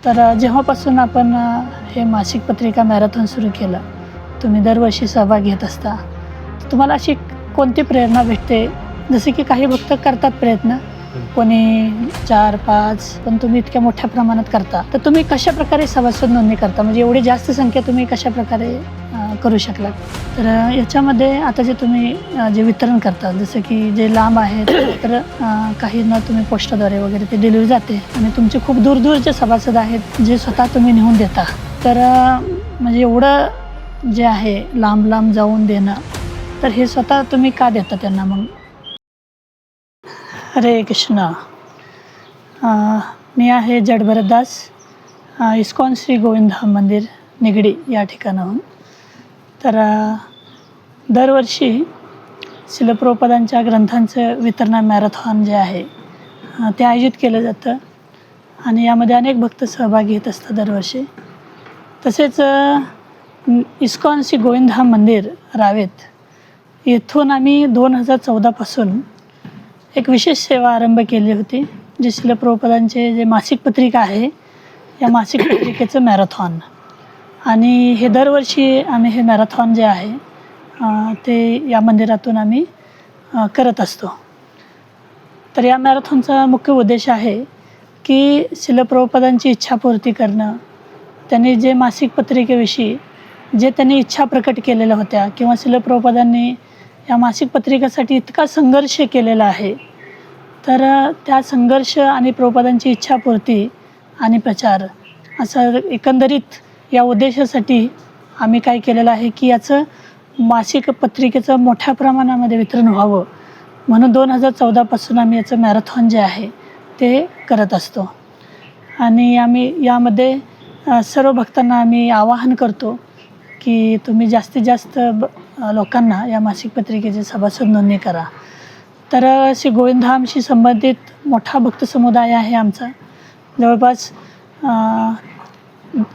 जेव्हापासून आपण हे मासिक पत्रिका मॅरेथॉन सुरू केलं, तुम्ही दरवर्षी सहभाग घेत असता, तुम्हाला अशी कोणती प्रेरणा भेटते? जसे की काही भक्त करतात प्रयत्न, कोणी 4-5, पण तुम्ही इतक्या मोठ्या प्रमाणात करता, तर तुम्ही कशाप्रकारे सभासद नोंदणी करता? म्हणजे एवढी जास्त संख्या तुम्ही कशाप्रकारे करू शकलात? तर याच्यामध्ये आता जे तुम्ही जे वितरण करता, जसं की जे लांब आहेत तर काहींना तुम्ही पोस्टाद्वारे वगैरे ते डिलिव्हरी जाते, आणि तुमचे खूप दूरदूरचे सभासद आहेत जे स्वतः तुम्ही नेऊन देता. तर म्हणजे एवढं जे आहे लांब लांब जाऊन देणं, तर हे स्वतः तुम्ही का देता त्यांना मग? हरे कृष्ण. मी आहे जड भरतदास, इस्कॉन श्री गोविंदधाम मंदिर निगडी या ठिकाणाहून. तर दरवर्षी श्रील प्रभुपादांच्या ग्रंथांचं वितरण मॅरेथॉन जे आहे ते आयोजित केलं जातं, आणि यामध्ये अनेक भक्त सहभागी घेत असतात दरवर्षी. तसेच इस्कॉन श्री गोविंदधाम मंदिर रावेत येथून आम्ही 2014पासून एक विशेष सेवा आरंभ केली होती, जी श्रील प्रभुपादांचे जे मासिक पत्रिका आहे, या मासिक पत्रिकेचं मॅरेथॉन. आणि हे दरवर्षी आम्ही हे मॅरेथॉन जे आहे ते या मंदिरातून आम्ही करत असतो. तर या मॅरेथॉनचा मुख्य उद्देश आहे की श्रील प्रभुपादांची इच्छापूर्ती करणं. त्यांनी जे मासिक पत्रिकेविषयी जे त्यांनी इच्छा प्रकट केलेल्या होत्या, किंवा श्रील प्रभुपादांनी या मासिक पत्रिकेसाठी इतका संघर्ष केलेला आहे, तर त्या संघर्ष आणि प्रभुपादांची इच्छापूर्ती आणि प्रचार असं एकंदरीत या उद्देशासाठी आम्ही काय केलेलं आहे की याचं मासिक पत्रिकेचं मोठ्या प्रमाणामध्ये वितरण व्हावं, म्हणून 2014पासून आम्ही याचं मॅरेथॉन जे आहे ते करत असतो. आणि आम्ही यामध्ये सर्व भक्तांना आम्ही आवाहन करतो की तुम्ही जास्तीत जास्त लोकांना या मासिक पत्रिकेचे सभासद नोंदणी करा. तर श्री गोविंदधामशी संबंधित मोठा भक्त समुदाय आहे आमचा. जवळपास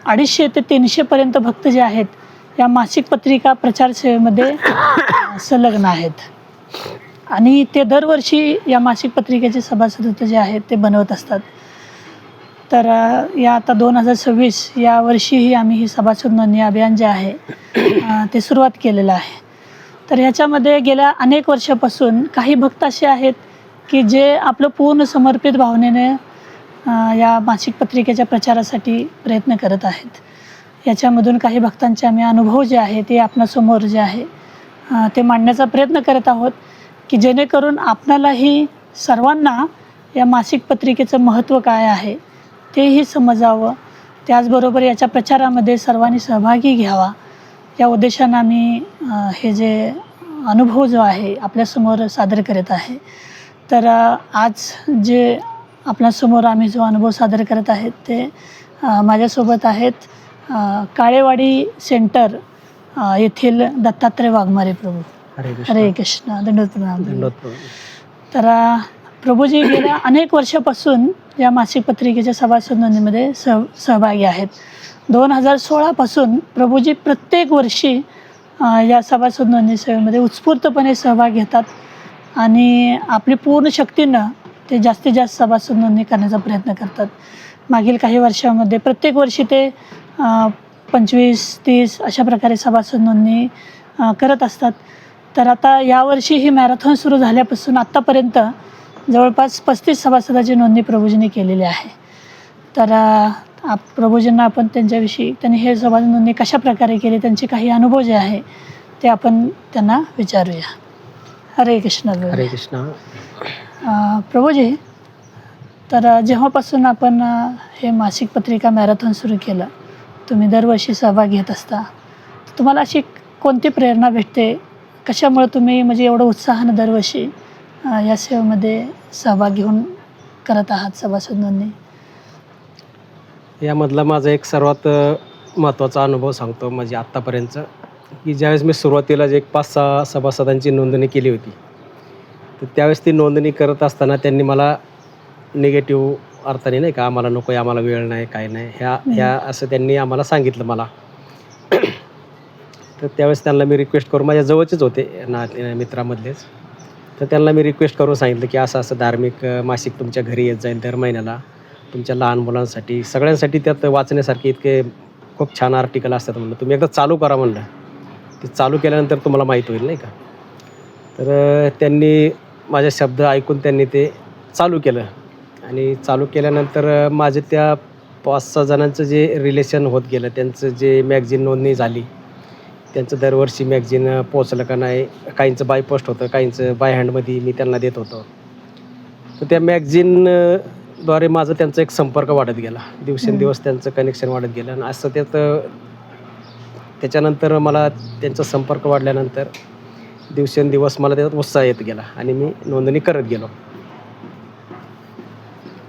250 ते 300पर्यंत भक्त जे आहेत या मासिक पत्रिका प्रचार सेवेमध्ये संलग्न आहेत, आणि ते दरवर्षी या मासिक पत्रिकेचे सभासदत्व जे आहेत ते बनवत असतात. तर या आता 2026 या वर्षीही आम्ही ही सभासद नोंदणी अभियान जे आहे ते सुरुवात केलेलं आहे. तर ह्याच्यामध्ये गेल्या अनेक वर्षापासून काही भक्त असे आहेत की जे आपलं पूर्ण समर्पित भावनेने या मासिक पत्रिकेच्या प्रचारासाठी प्रयत्न करत आहेत. याच्यामधून काही भक्तांचे आम्ही अनुभव जे आहे ते आपणासमोर जे आहे ते मांडण्याचा प्रयत्न करत आहोत, की जेणेकरून आपणालाही सर्वांना या मासिक पत्रिकेचं महत्त्व काय आहे तेही समजावं. त्याचबरोबर याच्या प्रचारामध्ये सर्वांनी सहभागी घ्यावा, या उद्देशानं आम्ही हे जे अनुभव जो आहे आपल्यासमोर सादर करत आहे. तर आज जे आपल्यासमोर आम्ही जो अनुभव सादर करत आहेत ते माझ्यासोबत आहेत काळेवाडी सेंटर येथील दत्तात्रय वाघमारे प्रभू. हरे कृष्ण. दंडवत प्रणाम. तर प्रभूजी गेल्या अनेक वर्षापासून या मासिक पत्रिकेच्या सभासद नोंदणीमध्ये सहभागी आहेत. 2016पासून प्रभूजी प्रत्येक वर्षी या सभासद नोंदणी सेवेमध्ये उत्स्फूर्तपणे सहभाग घेतात, आणि आपली पूर्ण शक्तीनं ते जास्तीत जास्त सभासद नोंदणी करण्याचा प्रयत्न करतात. मागील काही वर्षामध्ये प्रत्येक वर्षी ते 25-30 अशा प्रकारे सभासद नोंदणी करत असतात. तर आता यावर्षी ही मॅरेथॉन सुरू झाल्यापासून आत्तापर्यंत जवळपास 35 सभासदाची नोंदणी प्रभूजींनी केलेली आहे. तर प्रभूजींना आपण त्यांच्याविषयी, त्यांनी हे सभासद नोंदणी कशा प्रकारे केली, त्यांचे काही अनुभव जे आहे ते आपण त्यांना विचारूया. हरे कृष्ण. हरे कृष्ण. प्रभूजी, तर जेव्हापासून आपण हे मासिक पत्रिका मॅरेथॉन सुरू केलं, तुम्ही दरवर्षी सहभाग घेत असता, तुम्हाला अशी कोणती प्रेरणा भेटते? कशामुळे तुम्ही म्हणजे एवढं उत्साहानं दरवर्षी या सेवेमध्ये सहभाग घेऊन करत आहात सभासद नोंदणी? यामधला माझा एक सर्वात महत्त्वाचा अनुभव सांगतो. म्हणजे आत्तापर्यंतचं, की ज्यावेळेस मी सुरुवातीला जे 5-6 सभासदांची नोंदणी केली होती, तर त्यावेळेस ती नोंदणी करत असताना त्यांनी मला निगेटिव्ह अर्थाने, नाही का, आम्हाला नको आहे, आम्हाला वेळ नाही, काय नाही, ह्या असं त्यांनी आम्हाला सांगितलं मला. तर त्यावेळेस त्यांना मी रिक्वेस्ट करून, माझ्या जवळचेच होते मित्रामधलेच, तर त्यांना मी रिक्वेस्ट करून सांगितलं की असं असं धार्मिक मासिक तुमच्या घरी येत जाईल दर महिन्याला, तुमच्या लहान मुलांसाठी सगळ्यांसाठी त्यात वाचण्यासारखे इतके खूप छान आर्टिकल असतात म्हणलं. तुम्ही एकदा चालू करा म्हणलं. ते चालू केल्यानंतर तुम्हाला माहीत होईल नाही का. तर त्यांनी माझे शब्द ऐकून त्यांनी ते चालू केलं आणि चालू केल्यानंतर माझे त्या 5-6 जणांचं जे रिलेशन होत गेलं. त्यांचं जे मॅगझिन नोंदणी झाली. त्यांचं दरवर्षी मॅगझिन पोहोचलं का नाही. काहींचं बाय पोस्ट होतं, काहींचं बाय हँडमध्ये मी त्यांना देत होतो. तर त्या मॅगझिन द्वारे माझं त्यांचा एक संपर्क वाढत गेला. दिवसेंदिवस त्यांचं कनेक्शन वाढत गेलं आणि असं त्याच्यानंतर मला त्यांचा संपर्क वाढल्यानंतर दिवसेंदिवस मला त्याच्यात उत्साह येत गेला आणि मी नोंदणी करत गेलो.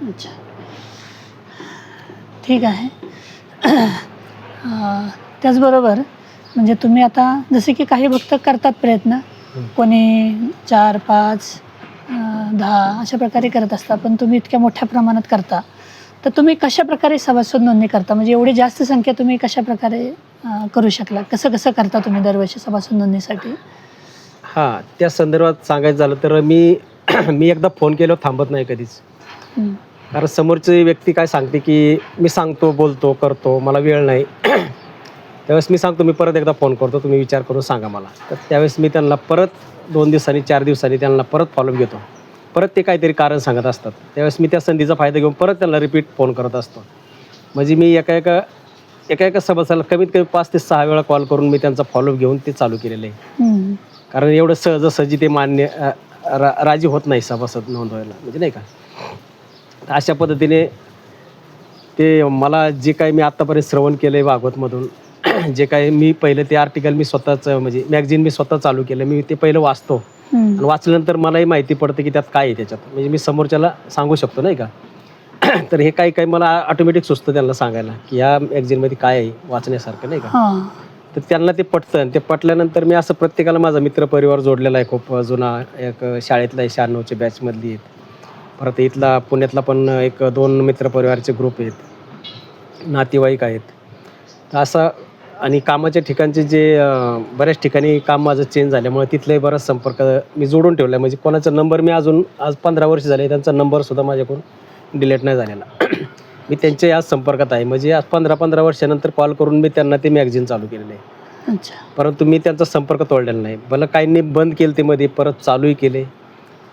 अच्छा, ठीक आहे. त्याचबरोबर म्हणजे तुम्ही आता जसे की काही भक्त करतात प्रयत्न, कोणी 4, 5, 10 अशा प्रकारे करत असतात, पण तुम्ही इतक्या मोठ्या प्रमाणात करता, तर तुम्ही कशाप्रकारे सभासद नोंदणी करता? म्हणजे एवढी जास्त संख्या तुम्ही कशाप्रकारे करू शकला? कसं कसं करता तुम्ही दरवर्षी सभासद नोंदणीसाठी? हां, त्या संदर्भात सांगायचं झालं तर मी एकदा फोन केल्यावर थांबत नाही कधीच. कारण समोरची व्यक्ती काय सांगते की मी सांगतो, बोलतो, करतो, मला वेळ नाही. त्यावेळेस मी सांगतो मी परत एकदा फोन करतो, तुम्ही विचार करून सांगा मला. तर त्यावेळेस मी त्यांना परत 2 दिवसांनी 4 दिवसांनी त्यांना परत फॉलोअप घेतो. परत ते काहीतरी कारण सांगत असतात. त्यावेळेस मी त्या संधीचा फायदा घेऊन परत त्यांना रिपीट फोन करत असतो. म्हणजे मी एका सभासदाला कमीत कमी 5 ते 6 वेळा कॉल करून मी त्यांचा फॉलोअप घेऊन ते चालू केलेलं आहे. कारण एवढं सहजासहजी ते राजी होत नाही सभासद नोंदवायला, म्हणजे नाही का. अशा पद्धतीने ते मला जे काही मी आत्तापर्यंत श्रवण केलं आहे भागवतमधून, जे काही मी पहिलं ते आर्टिकल मी स्वतःच म्हणजे मॅगझिन मी स्वतः चालू केलं. मी ते पहिलं वाचतो आणि वाचल्यानंतर मलाही माहिती पडते की त्यात काय आहे त्याच्यात. म्हणजे मी समोरच्याला सांगू शकतो नाही का. तर हे काही मला ऑटोमॅटिक सुचतं त्यांना सांगायला की या मॅगझिनमध्ये काय आहे वाचण्यासारखं नाही का. तर त्यांना ते पटतं आणि ते पटल्यानंतर मी असं प्रत्येकाला माझा मित्रपरिवार जोडलेला आहे. खूप जुना एक शाळेतला आहे, 96च्या बॅचमधली आहेत. परत इथला पुण्यातला पण 1-2 मित्रपरिवारचे ग्रुप आहेत, नातेवाईक आहेत. तर असं आणि कामाच्या ठिकाणचे जे बऱ्याच ठिकाणी काम माझं चेंज झाल्यामुळे तिथलाही बराच संपर्क मी जोडून ठेवला आहे. म्हणजे कोणाचा नंबर मी अजून आज 15 वर्ष झाले त्यांचा नंबरसुद्धा माझ्याकडून डिलीट नाही झालेला. मी त्यांच्या आज संपर्कात आहे. म्हणजे आज 15-15 वर्षानंतर कॉल करून मी त्यांना ते मॅगझिन चालू केलेलं आहे. अच्छा. परंतु मी त्यांचा संपर्क तोडलेला नाही. भलं काहींनी बंद केलं ते मध्ये, परत चालूही केले,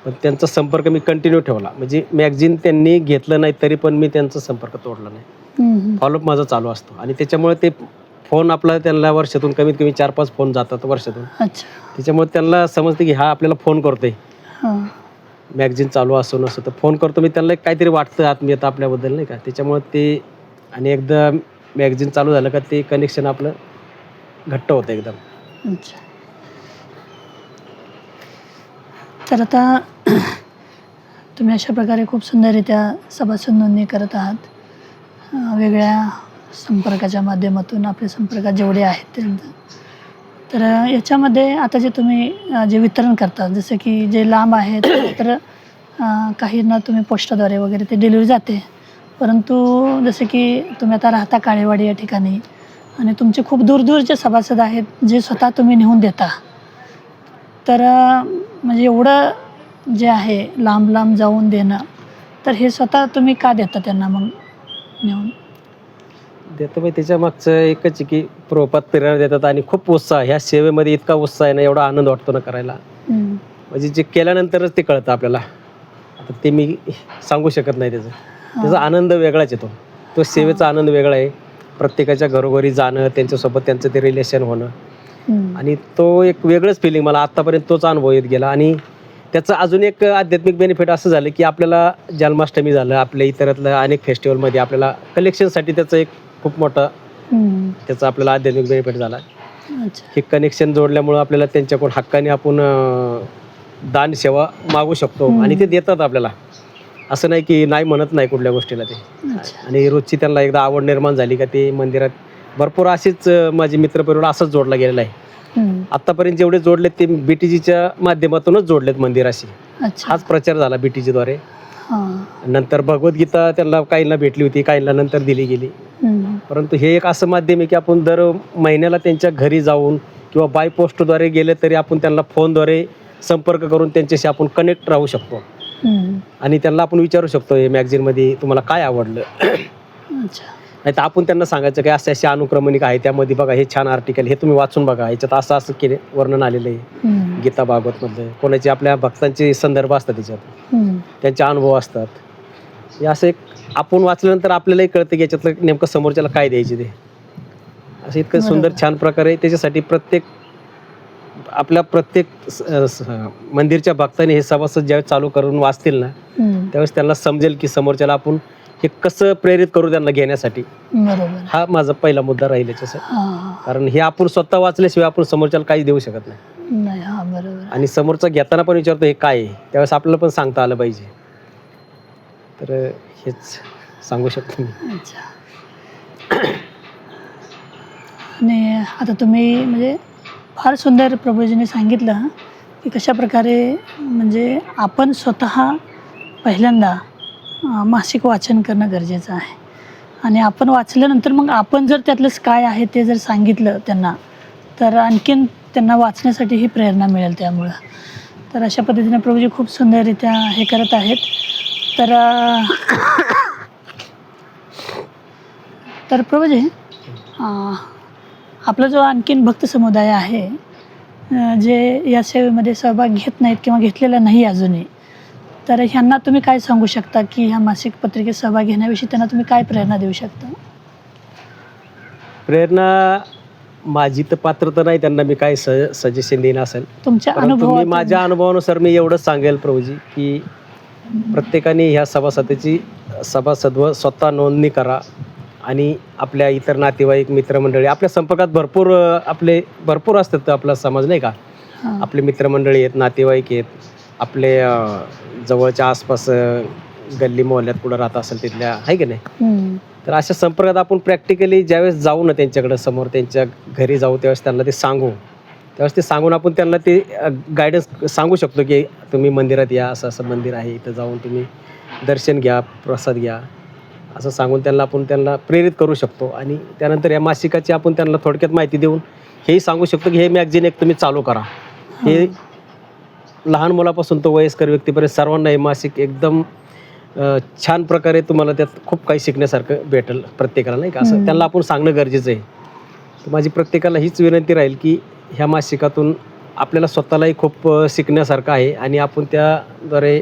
पण त्यांचा संपर्क मी कंटिन्यू ठेवला. म्हणजे मॅगझिन त्यांनी घेतलं नाही तरी पण मी त्यांचा संपर्क तोडला नाही. फॉलोअप माझा चालू असतो आणि त्याच्यामुळे ते फोन आपला त्यांना वर्षातून कमीत कमी 4-5 फोन जातात वर्षातून. अच्छा. त्याच्यामुळे त्यांना समजते की हा आपल्याला फोन करतोय. मॅगझिन चालू असो नसो तर फोन करतो मी. त्यांना काहीतरी वाटतं आत्मीयता आपल्याबद्दल नाही का. त्याच्यामुळे ते आणि एकदा मॅगझिन चालू झालं का ते कनेक्शन आपलं घट्ट होतं एकदम. अच्छा. तर आता तुम्ही अशा प्रकारे खूप सुंदररित्या सभासद नोंदणी करत आहात. वेगळ्या संपर्काच्या माध्यमातून आपले संपर्कात जेवढे आहेत त्यांचं. तर याच्यामध्ये आता जे तुम्ही जे वितरण करता, जसं की जे लांब आहेत तर काहींना तुम्ही पोस्टाद्वारे वगैरे ते डिलिव्हरी जाते. परंतु जसं की तुम्ही आता राहता काळेवाडी या ठिकाणी आणि तुमचे खूप दूरचे सभासद आहेत जे स्वतः तुम्ही नेऊन देता. तर म्हणजे एवढं जे आहे लांब जाऊन देणं, तर हे स्वतः तुम्ही का देता त्यांना मग नेऊन? देतो मी त्याच्या मागचं एकच आहे की प्रभुपाद प्रेरणा देतात आणि खूप उत्साह. ह्या सेवेमध्ये इतका उत्साह आहे ना, एवढा आनंद वाटतो ना करायला. म्हणजे जे केल्यानंतरच ते कळतं आपल्याला. आता ते मी सांगू शकत नाही त्याचा आनंद वेगळाच येतो. तो सेवेचा आनंद वेगळा आहे. प्रत्येकाच्या घरोघरी जाणं, त्यांच्यासोबत त्यांचं ते रिलेशन होणं आणि तो एक वेगळंच फिलिंग मला आत्तापर्यंत तोच अनुभव येत गेला. आणि त्याचं अजून एक आध्यात्मिक बेनिफिट असं झालं की आपल्याला जन्माष्टमी झालं, आपल्या इतरातलं अनेक फेस्टिवलमध्ये आपल्याला कलेक्शनसाठी त्याचं एक खूप मोठा त्याचा आपल्याला आध्यात्मिक बेनिफिट झाला. हे कनेक्शन जोडल्यामुळं आपल्याला त्यांच्याकडून हक्काने आपण दान सेवा मागू शकतो आणि ते देतात आपल्याला. असं नाही की नाही म्हणत नाही कुठल्या गोष्टीला ते. आणि रोजची त्यांना एकदा आवड निर्माण झाली का ते मंदिरात भरपूर असेच माझे मित्रपरिवार असंच जोडला गेलेला आहे. आत्तापर्यंत जेवढे जोडलेत ते BTGच्या माध्यमातूनच जोडलेत मंदिराशी. हाच प्रचार झाला BTGद्वारे. नंतर भगवद्गीता त्यांना काहींना भेटली होती, काहींना नंतर दिली गेली. परंतु हे एक असं माध्यम आहे की आपण दर महिन्याला त्यांच्या घरी जाऊन किंवा बाय पोस्टद्वारे गेले तरी आपण त्यांना फोनद्वारे संपर्क करून त्यांच्याशी आपण कनेक्ट राहू शकतो. आणि त्यांना आपण विचारू शकतो हे मॅगझिनमध्ये तुम्हाला काय आवडलं. अच्छा. नाही तर आपण त्यांना सांगायचं की असे असे अनुक्रमणिका आहे, त्यामध्ये बघा हे छान आर्टिकल, हे तुम्ही वाचून बघा, याच्यात असं असं केले वर्णन आलेलं आहे गीता भागवतमधलं. कोणाचे आपल्या भक्तांचे संदर्भ असतात त्याच्यात, त्यांचे अनुभव असतात. हे असं एक आपण वाचल्यानंतर आपल्यालाही कळतं की याच्यातलं नेमकं समोरच्याला काय द्यायचे ते. असं इतकं सुंदर छान प्रकारे त्याच्यासाठी प्रत्येक मंदिरच्या भक्तांनी हे सभासद ज्यावेळेस चालू करून वाचतील ना, त्यावेळेस त्यांना समजेल की समोरच्याला आपण हे कसं प्रेरित करू त्यांना घेण्यासाठी. बरोबर. हा माझा पहिला मुद्दा राहील याच्यासाठी. कारण हे आपण स्वतः वाचल्याशिवाय आपण समोरच्याला काहीच देऊ शकत नाही. हा बरोबर. आणि समोरचा घेताना पण विचारतो हे काय आहे, त्यावेळेस आपल्याला पण सांगता आलं पाहिजे. तर हेच सांगू शकतो मी. अच्छा. आणि आता तुम्ही म्हणजे फार सुंदर प्रभूजीने सांगितलं की कशा प्रकारे म्हणजे आपण स्वतः पहिल्यांदा मासिक वाचन करणं गरजेचं आहे. आणि आपण वाचल्यानंतर मग आपण जर त्यातलं काय आहे ते जर सांगितलं त्यांना, तर आणखीन त्यांना वाचण्यासाठीही प्रेरणा मिळेल त्यामुळं. तर अशा पद्धतीने प्रभूजी खूप सुंदररित्या हे करत आहेत. तर प्रभूजी, आपला जो आणखीन भक्त समुदाय आहे जे या सेवेमध्ये सहभाग घेत नाहीत किंवा घेतलेला नाही अजूनही, तर ह्यांना तुम्ही काय सांगू शकता की ह्या मासिक पत्रिकेत सहभाग घेण्याविषयी त्यांना तुम्ही काय प्रेरणा देऊ शकता? प्रेरणा माझी तर पात्रता नाही त्यांना मी काय सजेशन देणं असेल. तुमच्या परंतु मी अनुभवातून. माझ्या अनुभवानुसार मी एवढंच सांगेल प्रभूजी की प्रत्येकाने ह्या सभासदत्व स्वतः नोंदणी करा. आणि आपल्या इतर नातेवाईक मित्रमंडळी आपल्या संपर्कात भरपूर असतात. आपला समाज नाही का, आपले मित्रमंडळी आहेत, नातेवाईक आहेत, आपले जवळच्या आसपास गल्ली मोहल्ल्यात कुठं राहत असेल तिथल्या, आहे की नाही. तर अशा संपर्कात आपण प्रॅक्टिकली ज्यावेळेस जाऊ ना त्यांच्याकडे, समोर त्यांच्या घरी जाऊ, त्यावेळेस त्यांना ते सांगू, त्यावेळेस ते सांगून आपण त्यांना ते गायडन्स सांगू शकतो की तुम्ही मंदिरात या, असं असं मंदिर आहे, इथं जाऊन तुम्ही दर्शन घ्या, प्रसाद घ्या, असं सांगून त्यांना प्रेरित करू शकतो. आणि त्यानंतर या मासिकाची आपण त्यांना थोडक्यात माहिती देऊन हेही सांगू शकतो की हे मॅगझिन एक तुम्ही चालू करा. हे लहान मुलापासून तो वयस्कर व्यक्तीपर्यंत सर्वांना हे मासिक एकदम छान प्रकारे तुम्हाला त्यात खूप काही शिकण्यासारखं भेटेल प्रत्येकाला, नाही का. असं त्यांना आपण सांगणं गरजेचं आहे. तर माझी प्रत्येकाला हीच विनंती राहील की ह्या मासिकातून आपल्याला स्वतःलाही खूप शिकण्यासारखं आहे. आणि आपण त्याद्वारे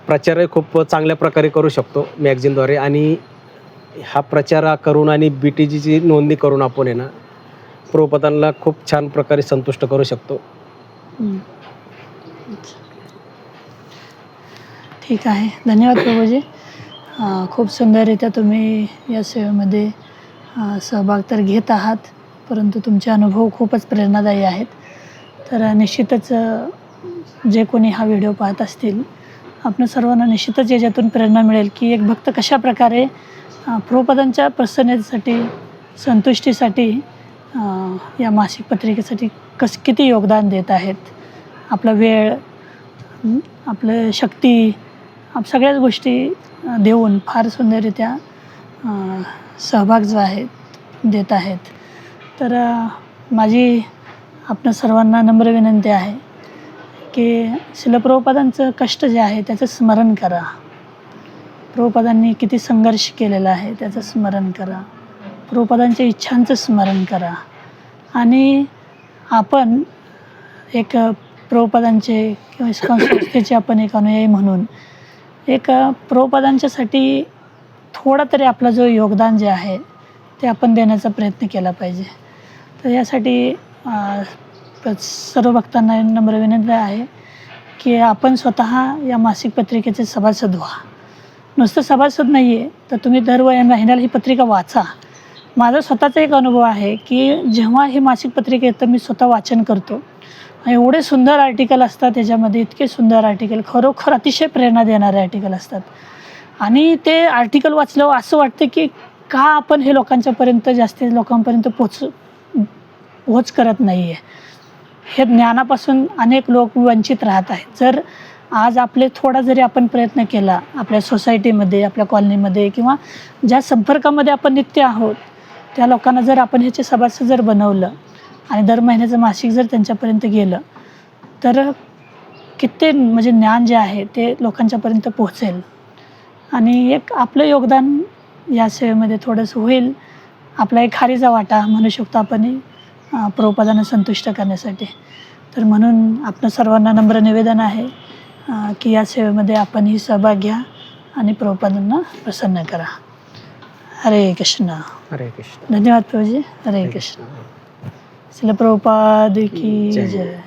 प्रचारही खूप चांगल्या प्रकारे करू शकतो मॅगझिनद्वारे. आणि हा प्रचार करून आणि BTGची नोंदणी करून आपण आहे ना प्रभुपादांना खूप छान प्रकारे संतुष्ट करू शकतो. ठीक आहे. धन्यवाद प्रभूजी. खूप सुंदररित्या तुम्ही या सेवेमध्ये सहभाग तर घेत आहात, परंतु तुमचे अनुभव खूपच प्रेरणादायी आहेत. तर निश्चितच जे कोणी हा व्हिडिओ पाहत असतील, आपण सर्वांना निश्चितच याच्यातून प्रेरणा मिळेल की एक भक्त कशा प्रकारे प्रभुपादांच्या प्रसन्नतेसाठी, संतुष्टीसाठी या मासिक पत्रिकेसाठी किती योगदान देत आहेत. आपला वेळ, आपलं शक्ती, सगळ्याच गोष्टी देऊन फार सुंदररित्या सहभाग जो आहे देत आहेत. तर माझी आपणा सर्वांना नम्र विनंती आहे की श्रील प्रभुपादांचं कष्ट जे आहे त्याचं स्मरण करा. प्रभुपादांनी किती संघर्ष केलेला आहे त्याचं स्मरण करा. प्रभुपादांच्या इच्छांचं स्मरण करा. आणि आपण एक प्रभुपादांचे किंवा इस्कॉन संस्थेचे आपण एक अनुयायी म्हणून एक प्रभुपादांच्यासाठी थोडा तरी आपला जो योगदान जे आहे ते आपण देण्याचा प्रयत्न केला पाहिजे. तर यासाठी सर्व भक्तांना नम्र विनंती आहे की आपण स्वतः या मासिक पत्रिकेचे सभासद व्हा. नुसतं सभासद नाही आहे तर तुम्ही दर महिन्याला ही पत्रिका वाचा. माझा स्वतःचा एक अनुभव आहे की जेव्हा ही मासिक पत्रिका येतं मी स्वतः वाचन करतो. एवढे सुंदर आर्टिकल असतात त्याच्यामध्ये, इतके सुंदर आर्टिकल, खरोखर अतिशय प्रेरणा देणारे आर्टिकल असतात. आणि ते आर्टिकल वाचल्यावर असं वाटतं की का आपण हे जास्तीत लोकांपर्यंत पोहोच करत नाही आहे. हे ज्ञानापासून अनेक लोक वंचित राहत आहेत. जर आज आपले थोडा जरी आपण प्रयत्न केला आपल्या सोसायटीमध्ये, आपल्या कॉलनीमध्ये किंवा ज्या संपर्कामध्ये आपण नित्य आहोत त्या लोकांना जर आपण ह्याचे सभासद जर बनवलं आणि दर महिन्याचं मासिक जर त्यांच्यापर्यंत गेलं तर किती म्हणजे ज्ञान जे आहे ते लोकांच्यापर्यंत पोहोचेल आणि एक आपलं योगदान या सेवेमध्ये थोडंसं होईल. आपला एक खारीचा वाटा म्हणू शकतो आपण प्रभुपादांना संतुष्ट करण्यासाठी. तर म्हणून आपल्या सर्वांना नम्र निवेदन आहे की या सेवेमध्ये आपणही सहभाग घ्या आणि प्रभुपादांना प्रसन्न करा. हरे कृष्ण. हरे कृष्ण. धन्यवाद प्रभूजी. हरे कृष्ण. श्रील प्रभुपाद की जय.